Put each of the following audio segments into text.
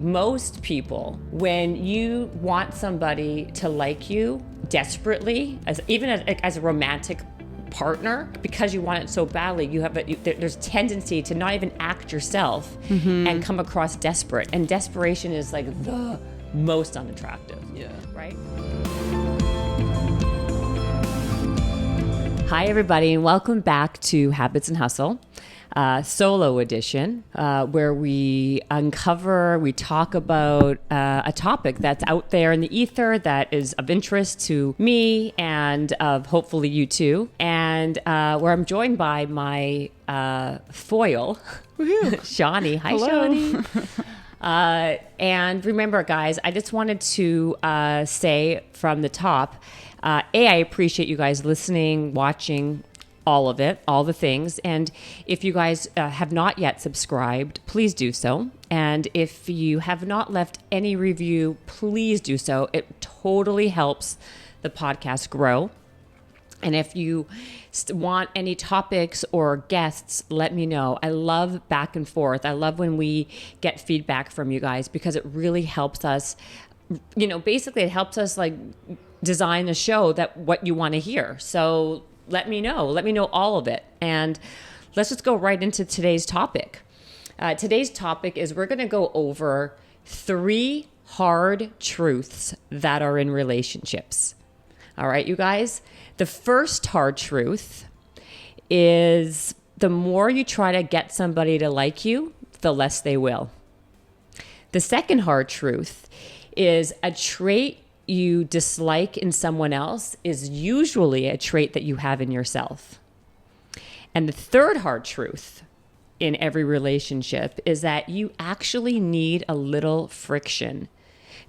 Most people, when you want somebody to like you desperately, as a romantic partner, because you want it so badly, there's a tendency to not even act yourself and come across desperate. And desperation is like the most unattractive. Yeah. Right? Hi, everybody, and welcome back to Habits and Hustle. Solo edition, where we talk about a topic that's out there in the ether that is of interest to me and of hopefully you too, and where I'm joined by my foil, Shawnee. Hi, Hello. Shawnee. And remember, guys, I just wanted to say from the top, I appreciate you guys listening, watching, all of it, all the things. And if you guys have not yet subscribed, please do so. And if you have not left any review, please do so. It totally helps the podcast grow. And if you want any topics or guests, let me know. I love back and forth. I love when we get feedback from you guys because it really helps us, basically it helps us like design a show that what you want to hear. So let me know all of it. And let's just go right into today's topic. Today's topic is we're going to go over 3 hard truths that are in relationships. All right, you guys. The first hard truth is the more you try to get somebody to like you, the less they will. The second hard truth is a trait you dislike in someone else is usually a trait that you have in yourself. And the third hard truth in every relationship is that you actually need a little friction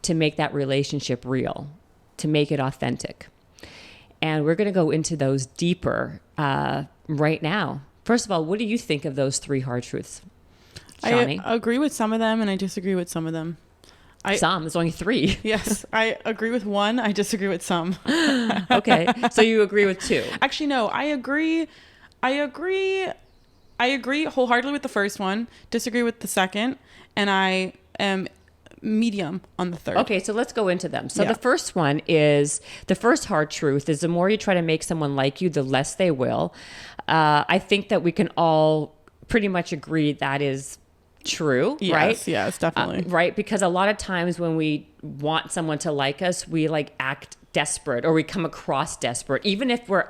to make that relationship real, to make it authentic. And we're going to go into those deeper right now. First of all, what do you think of those 3 hard truths, Shawnee? I agree with some of them and I disagree with some of them. There's only 3. Yes, I agree with 1. I disagree with some. Okay, so you agree with 2. Actually, no, I agree wholeheartedly with the first one, disagree with the second, and I am medium on the third. Okay, so let's go into them. So The first one is, the first hard truth is the more you try to make someone like you, the less they will. I think that we can all pretty much agree that is true, right? Yes, definitely. Right, because a lot of times when we want someone to like us, we like act desperate or we come across desperate, even if we're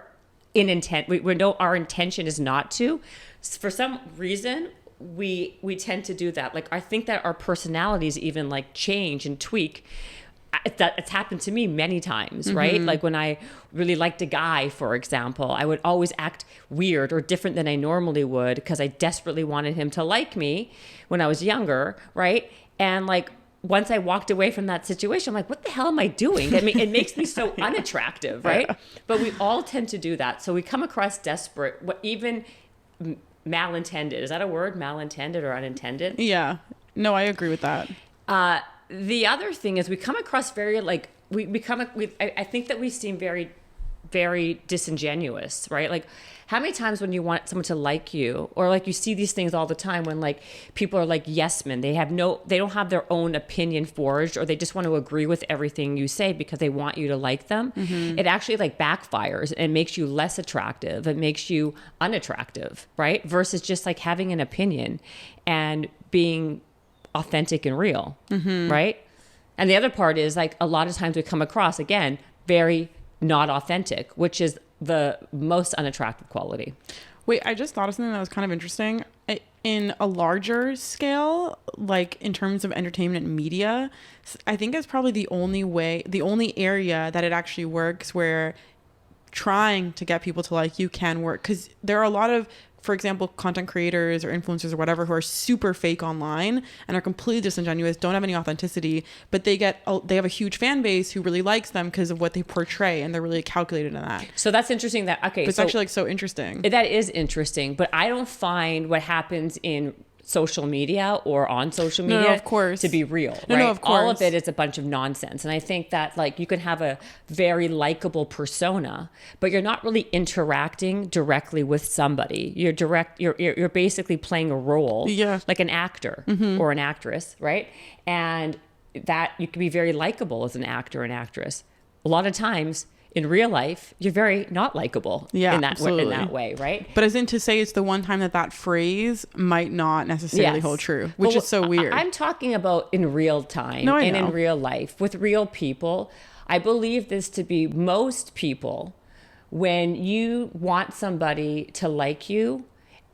in intent. We know our intention is not to. For some reason, we tend to do that. Like I think that our personalities even like change and tweak. It's happened to me many times, right? Like when I really liked a guy, for example, I would always act weird or different than I normally would because I desperately wanted him to like me when I was younger, right? And like once I walked away from that situation, I'm like, what the hell am I doing? I mean, it makes me so unattractive, right? Yeah. But we all tend to do that. So we come across desperate, even malintended. Is that a word? Malintended or unintended? Yeah. No, I agree with that. The other thing is we come across very I think that we seem very, very disingenuous, right? Like how many times when you want someone to like you, or like you see these things all the time when like people are like yes men, they don't have their own opinion forged, or they just want to agree with everything you say because they want you to like them. It actually like backfires and makes you less attractive. It makes you unattractive, right? Versus just like having an opinion and being authentic and real, right? And the other part is like a lot of times we come across, again, very not authentic, which is the most unattractive quality. Wait, I just thought of something that was kind of interesting. In a larger scale, like in terms of entertainment and media, I think it's probably the only area that it actually works where trying to get people to like you can work. Because there are a lot of, for example, content creators or influencers or whatever who are super fake online and are completely disingenuous, don't have any authenticity, but they have a huge fan base who really likes them because of what they portray, and they're really calculated in that. So that's interesting. But it's actually like so interesting. That is interesting, but I don't find what happens in social media or on social No, media of course. to be real, No, right? no, of All of course. it is a bunch of nonsense. And I think that like you can have a very likable persona, but you're not really interacting directly with somebody. You're basically playing a role, Yeah. like an actor or an actress, right? And that you can be very likable as an actor and actress. A lot of times in real life, you're very not likable Yeah, in that absolutely. way, right? But as in to say it's the one time that phrase might not necessarily Yes. hold true, which But is so weird. I'm talking about in real time No, I and know. in real life with real people. I believe this to be most people. When you want somebody to like you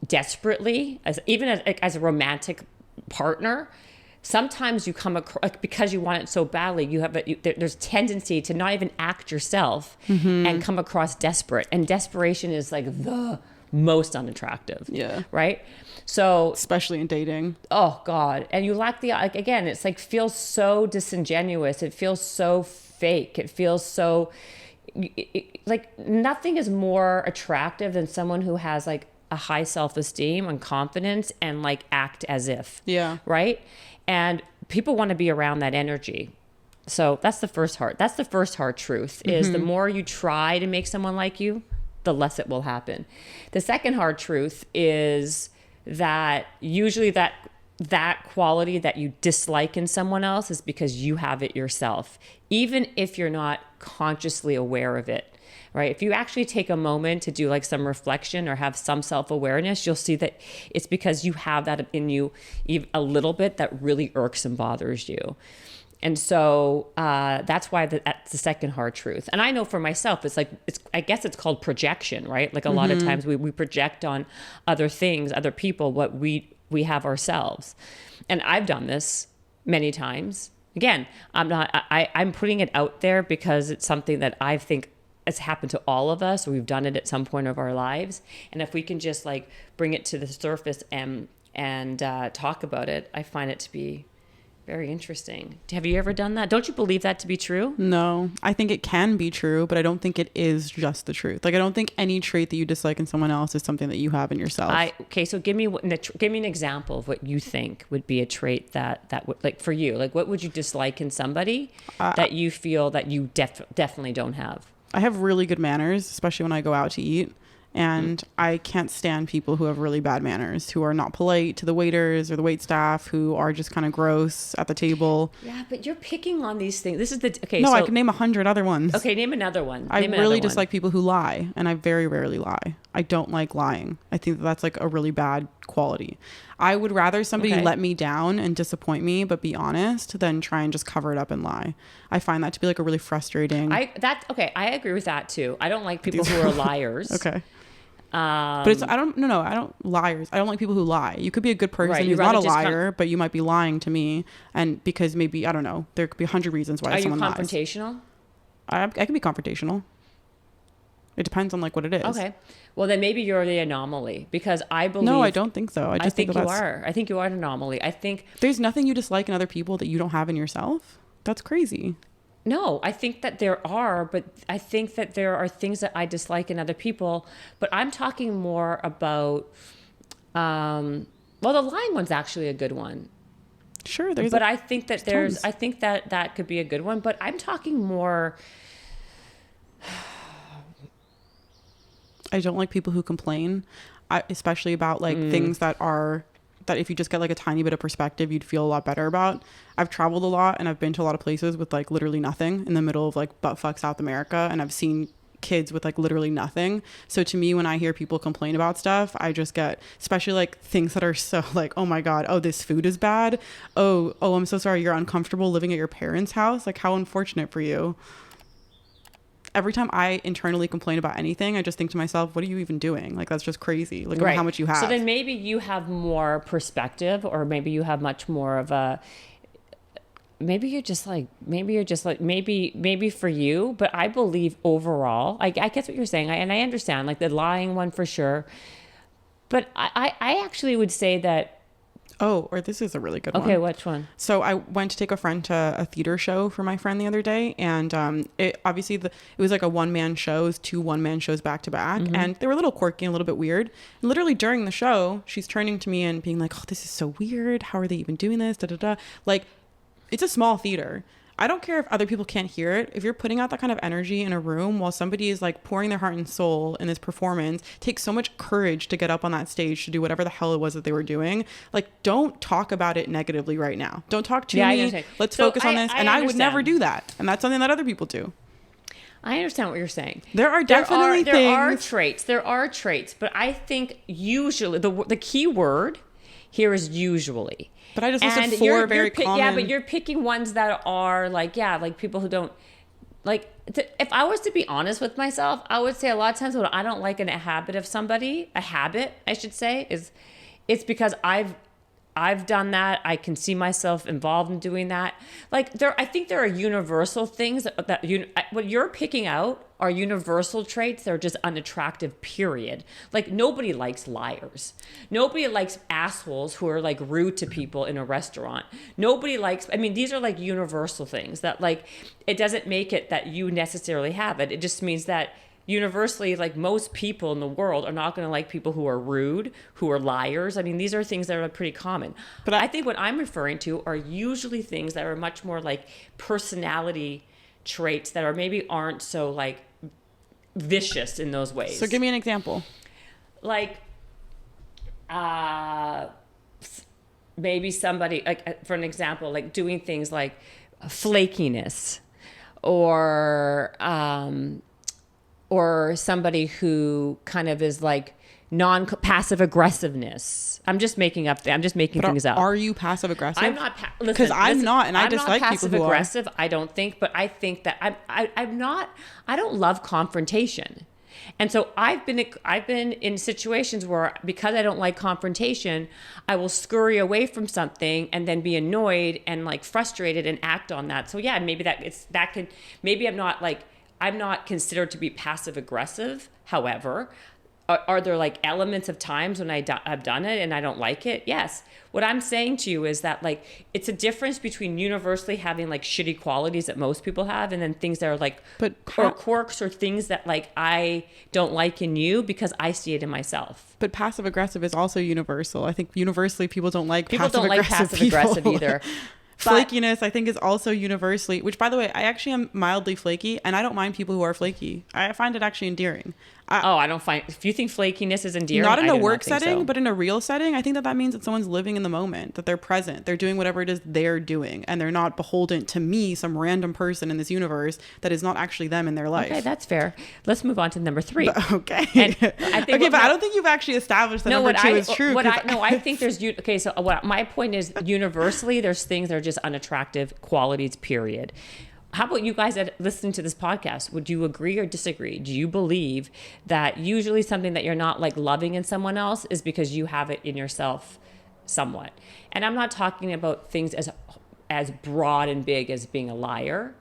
desperately, as a romantic partner, sometimes you come across, like, because you want it so badly, there's tendency to not even act yourself and come across desperate. And desperation is like the most unattractive. Yeah. Right? So, Especially in dating. oh God. And you lack like, again, it's like feels so disingenuous. It feels so fake. It feels so like nothing is more attractive than someone who has like a high self-esteem and confidence and like act as if. Yeah. Right? And people want to be around that energy. So that's the first hard truth is the more you try to make someone like you, the less it will happen. The second hard truth is that usually that quality that you dislike in someone else is because you have it yourself, even if you're not consciously aware of it, right? If you actually take a moment to do like some reflection or have some self-awareness, you'll see that it's because you have that in you a little bit that really irks and bothers you. And so that's why that's the second hard truth. And I know for myself, I guess it's called projection, right? Like a lot of times we project on other things, other people, what we have ourselves. And I've done this many times. Again, I'm putting it out there because it's something that I think has happened to all of us. We've done it at some point of our lives. And if we can just like bring it to the surface and talk about it, I find it to be very interesting. Have you ever done that? Don't you believe that to be true? No, I think it can be true, but I don't think it is just the truth. Like, I don't think any trait that you dislike in someone else is something that you have in yourself. Okay, so give me an example of what you think would be a trait that would, like, for you. Like, what would you dislike in somebody that you feel that you definitely don't have? I have really good manners, especially when I go out to eat. And I can't stand people who have really bad manners, who are not polite to the waiters or the wait staff, who are just kind of gross at the table. Yeah, but you're picking on these things. This is okay. No, so, I can name 100 other ones. Okay, name another one. I Name really another one. dislike people who lie, and I very rarely lie. I don't like lying. I think that's like a really bad quality. I would rather somebody let me down and disappoint me, but be honest, than try and just cover it up and lie. I find that to be like a really frustrating. I agree with that too. I don't like people who are liars. Okay. But it's I don't liars. I don't like people who lie. You could be a good person who's not a liar, but you might be lying to me, and because maybe I don't know, there could be 100 reasons why someone lies. Are you confrontational? I can be confrontational. It depends on like what it is. Okay. Well, then maybe you're the anomaly because I believe. No, I don't think so. I think you are. I think you are an anomaly. I think there's nothing you dislike in other people that you don't have in yourself. That's crazy. No, I think that there are, but I think that there are things that I dislike in other people. But I'm talking more about, well, the lying one's actually a good one. Sure, but I think that I think that that could be a good one. But I'm talking more. I don't like people who complain, especially about like things that if you just get like a tiny bit of perspective, you'd feel a lot better about. I've traveled a lot and I've been to a lot of places with like literally nothing in the middle of like buttfuck South America. And I've seen kids with like literally nothing. So to me, when I hear people complain about stuff, I just get, especially like things that are so like, oh my God, oh, this food is bad. Oh, I'm so sorry. You're uncomfortable living at your parents' house. Like how unfortunate for you. Every time I internally complain about anything, I just think to myself, what are you even doing? Like, that's just crazy. Look at how much you have. So then maybe you have more perspective, or maybe you have much more of a, maybe for you, but I believe overall, I guess what you're saying, and I understand, like the lying one for sure. But I actually would say that or this is a really good one. Okay, which one? So I went to take a friend to a theater show for my friend the other day, and it obviously it was like a one-man show, it was 2 one-man shows back to back, and they were a little quirky and a little bit weird. And literally during the show, she's turning to me and being like, "Oh, this is so weird. How are they even doing this?" Da da da. Like, it's a small theater. I don't care if other people can't hear it. If you're putting out that kind of energy in a room while somebody is like pouring their heart and soul in this performance, it takes so much courage to get up on that stage to do whatever the hell it was that they were doing. Like, don't talk about it negatively right now. Don't talk to me. Let's focus on this. And I would never do that. And that's something that other people do. I understand what you're saying. There are definitely things. There are traits, but I think usually the key word here is usually. But I just listed 4 very common. Yeah, but you're picking ones that are like people who don't like. If I was to be honest with myself, I would say a lot of times when I don't like a habit of somebody, a habit I should say, is it's because I've done that. I can see myself involved in doing that. Like I think there are universal things that what you're picking out are universal traits. They're just unattractive, period. Like, nobody likes liars. Nobody likes assholes who are like rude to people in a restaurant. Nobody likes, I mean, these are like universal things that like, it doesn't make it that you necessarily have it. It just means that universally, like, most people in the world are not going to like people who are rude, who are liars. I mean, these are things that are pretty common. But I think what I'm referring to are usually things that are much more like personality traits that are maybe aren't so like vicious in those ways. So give me an example. Like, maybe somebody, like, for an example, like doing things like flakiness, or somebody who kind of is like passive aggressiveness. I'm just making things up. Are you passive aggressive? I'm not. Because I'm not, and I dislike people who are. Aggressive, I don't think, but I think that I'm not. I don't love confrontation, and so I've been in situations where, because I don't like confrontation, I will scurry away from something and then be annoyed and like frustrated and act on that. So yeah, maybe I'm not considered to be passive aggressive. However, are there like elements of times when I've done it and I don't like it? Yes. What I'm saying to you is that, like, it's a difference between universally having like shitty qualities that most people have, and then things that are like, or quirks or things that like I don't like in you because I see it in myself. But passive aggressive is also universal. I think universally people don't like passive aggressive either. Flakiness, I think, is also universally, which, by the way, I actually am mildly flaky, and I don't mind people who are flaky. I find it actually endearing. I don't find, if you think flakiness is endearing, not in a work setting, but in a real setting, I think that means that someone's living in the moment, that they're present, they're doing whatever it is they're doing, and they're not beholden to me, some random person in this universe that is not actually them in their life. Okay, that's fair. Let's move on to number 3. Okay. But I don't think you've actually established that number 2 is true. I think there's, okay, so my point is, universally, there's things that are just unattractive qualities, period. How about you guys that listen to this podcast? Would you agree or disagree? Do you believe that usually something that you're not like loving in someone else is because you have it in yourself somewhat? And I'm not talking about things as broad and big as being a liar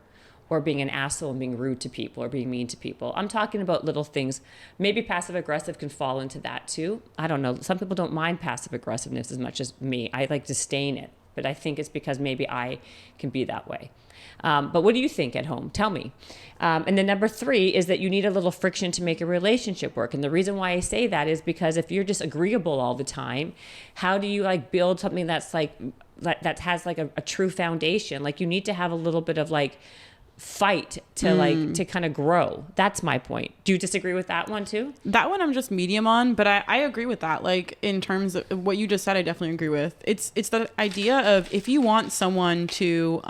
or being an asshole and being rude to people or being mean to people. I'm talking about little things. Maybe passive aggressive can fall into that too. I don't know. Some people don't mind passive aggressiveness as much as me. I like disdain it, but I think it's because maybe I can be that way. But what do you think at home? Tell me. And then number 3 is that you need a little friction to make a relationship work. And the reason why I say that is because if you're just agreeable all the time, how do you like build something that's like, that has like a true foundation? Like, you need to have a little bit of like fight to kind of grow. That's my point. Do you disagree with that one too? That one I'm just medium on, but I agree with that. Like, in terms of what you just said, I definitely agree with. It's the idea of, if you want someone to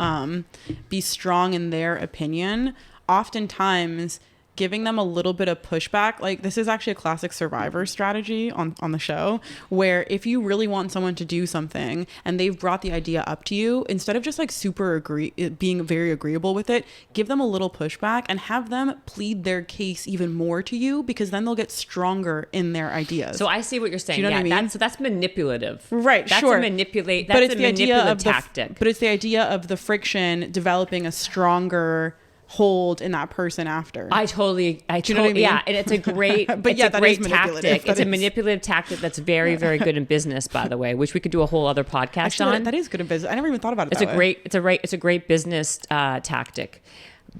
be strong in their opinion, oftentimes giving them a little bit of pushback. Like, this is actually a classic Survivor strategy on the show, where if you really want someone to do something and they've brought the idea up to you, instead of just like being very agreeable with it, give them a little pushback and have them plead their case even more to you, because then they'll get stronger in their ideas. So I see what you're saying. Do you know what I mean? That's manipulative. Right, that's sure. That's a manipulative tactic. But it's the idea of the friction developing a stronger hold in that person after. I totally, Do you know what I mean? yeah. And it's a great, But it's yeah, a that great is manipulative. tactic. That It's a is. manipulative tactic that's very, very good in business, by the way, which we could do a whole other podcast Actually, on. that is good in business. I never even thought about it It's that a way. great, it's a great business tactic.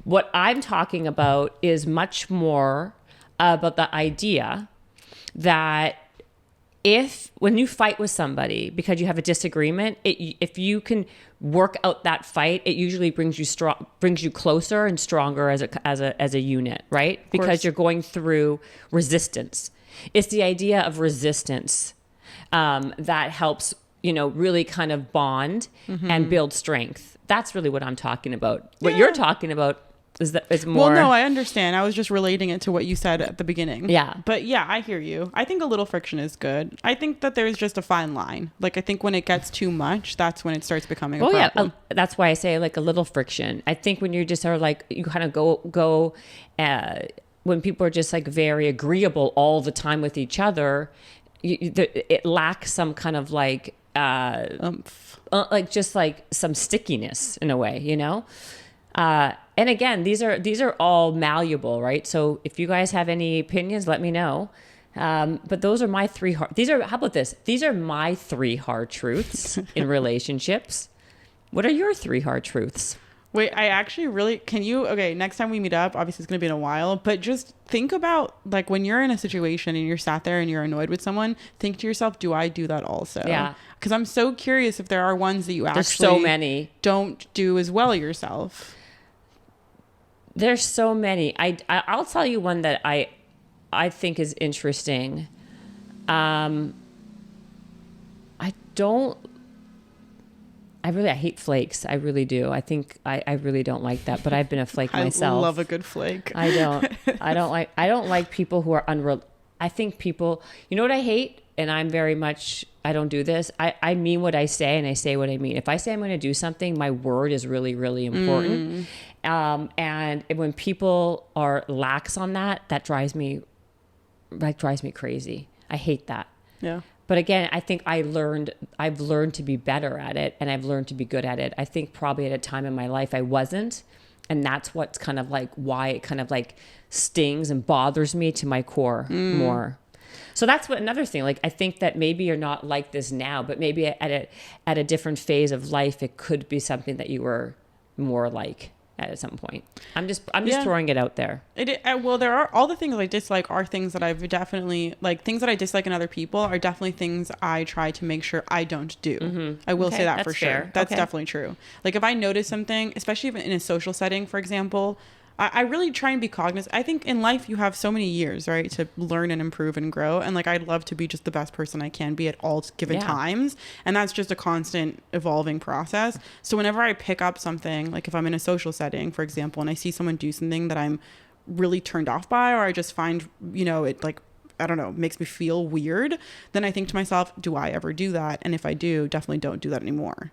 What I'm talking about is much more about the idea that when you fight with somebody because you have a disagreement, if you can work out that fight, it usually brings you closer and stronger as a unit, right? Because you're going through resistance. It's the idea of resistance that helps, really kind of bond and build strength. That's really what I'm talking about. What you're talking about is more. Well, no, I understand. I was just relating it to what you said at the beginning. Yeah. But yeah, I hear you. I think a little friction is good. I think that there's just a fine line. Like, I think when it gets too much, that's when it starts becoming a problem. Yeah, that's why I say like a little friction. I think when you just are like, you kind of go when people are just like very agreeable all the time with each other, it lacks some kind of like, like just like some stickiness in a way, and again, these are all malleable, right? So if you guys have any opinions, let me know. But those are my how about this? These are my 3 hard truths in relationships. What are your 3 hard truths? Wait, I actually really, okay, next time we meet up, obviously it's going to be in a while, but just think about like when you're in a situation and you're sat there and you're annoyed with someone, think to yourself, do I do that also? Yeah. Because I'm so curious if there are ones that you actually so many. Don't do as well yourself. There's so many. I'll tell you one that I think is interesting. I hate flakes. I really do. I think I really don't like that, but I've been a flake myself. I love a good flake. I don't like people who are I think people, you know what I hate? And I'm very much, I don't do this. I mean what I say and I say what I mean. If I say I'm going to do something, my word is really, really important. And when people are lax on that, that drives me crazy. I hate that. Yeah. But again, I think I've learned to be better at it and I've learned to be good at it. I think probably at a time in my life I wasn't. And that's what's kind of like why it kind of like stings and bothers me to my core more. So that's another thing. Like, I think that maybe you're not like this now, but maybe at a different phase of life, it could be something that you were more like at some point. I'm just throwing it out there. Well, there are all the things I dislike are things that I've definitely like things that I dislike in other people are definitely things I try to make sure I don't do. Mm-hmm. I will say that for sure. Fair. That's definitely true. Like if I notice something, especially in a social setting, for example, I really try and be cognizant. I think in life you have so many years, right, to learn and improve and grow. And like, I'd love to be just the best person I can be at all given times. And that's just a constant evolving process. So whenever I pick up something, like if I'm in a social setting, for example, and I see someone do something that I'm really turned off by, or I just find, it like, I don't know, makes me feel weird, then I think to myself, do I ever do that? And if I do, definitely don't do that anymore.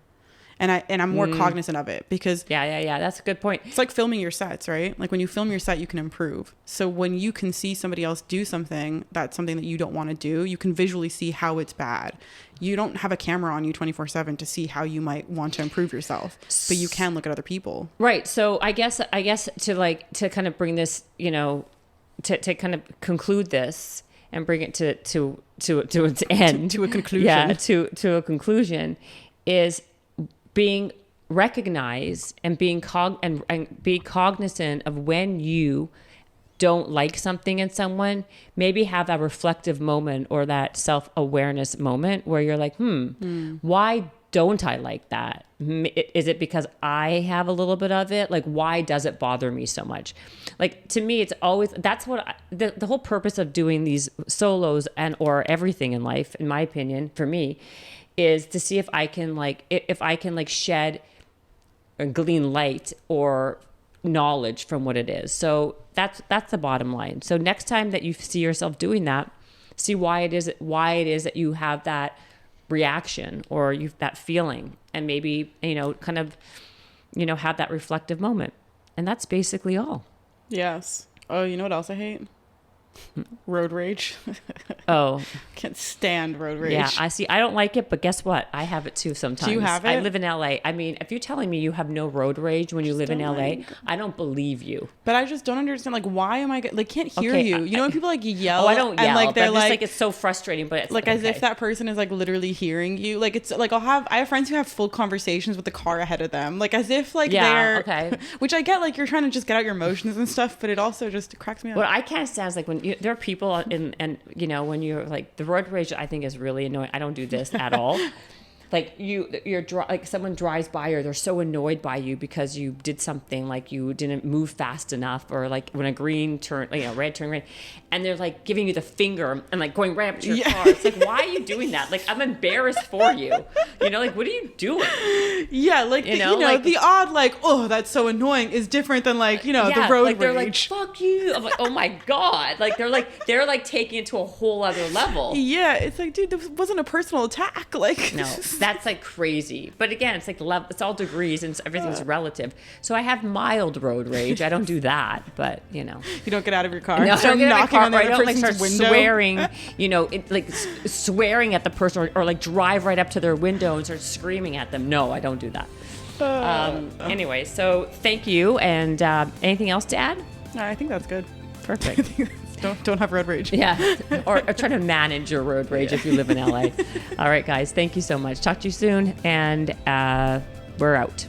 And I'm more cognizant of it because yeah, that's a good point. It's like filming your sets, right? Like when you film your set, you can improve. So when you can see somebody else do something that's something that you don't want to do, you can visually see how it's bad. You don't have a camera on you 24/7 to see how you might want to improve yourself, but you can look at other people. Right. So I guess to kind of bring this, to kind of conclude this and bring it to its end, to a conclusion. Yeah, to a conclusion is being recognized and being be cognizant of when you don't like something in someone. Maybe have that reflective moment or that self-awareness moment where you're like, why don't I like that? Is it because I have a little bit of it? Like, why does it bother me so much? Like, to me, it's always, that's what the whole purpose of doing these solos or everything in life, in my opinion, for me, is to see if I can shed or glean light or knowledge from what it is. So that's the bottom line. So next time that you see yourself doing that, see why it is that you have that reaction or that feeling, and maybe kind of have that reflective moment. And that's basically all. Yes. Oh, you know what else I hate? Road rage. Oh, Can't stand road rage. yeah. I see. I don't like it, but guess what? I have it too sometimes. Do you have I it? live in LA. I mean, if you're telling me you have no road rage when you live in don't LA, like- I don't believe you. But I just don't understand, like, why am I like can't hear Okay, you? You know when people like yell? Oh, I don't yell. And like But they're I'm just like it's so frustrating. But it's like as okay. if that person is like literally hearing you. Like it's like I have friends who have full conversations with the car ahead of them. Like as if like Yeah, they're okay. Which I get, like you're trying to just get out your emotions and stuff, but it also just cracks me up. What I can't stand is like when there are people and you know when you're like the road rage. I think is really annoying. I don't do this at all. Like like someone drives by or they're so annoyed by you because you did something like you didn't move fast enough or like when a green turn, red turn green, and they're like giving you the finger and like going right up to your car. It's like, why are you doing that? Like I'm embarrassed for you. You know, like what are you doing? Yeah, like like, the odd like, oh, that's so annoying is different than like, the road like they're like, rage. fuck you. I'm like, oh my God. Like they're like taking it to a whole other level. Yeah, it's like, dude, this wasn't a personal attack. Like No, that's like crazy. But again, it's like it's all degrees and everything's relative. So I have mild road rage. I don't do that, but you don't get out of your car. No, I start don't get out of my knocking car, on the or I other don't like person's start window. swearing, swearing at the person or like drive right up to their window and start screaming at them. No, I don't do that. Anyway, so thank you. And anything else to add? I think that's good. Perfect. Don't have road rage. Yeah. Or try to manage your road rage if you live in LA. All right, guys. Thank you so much. Talk to you soon. And we're out.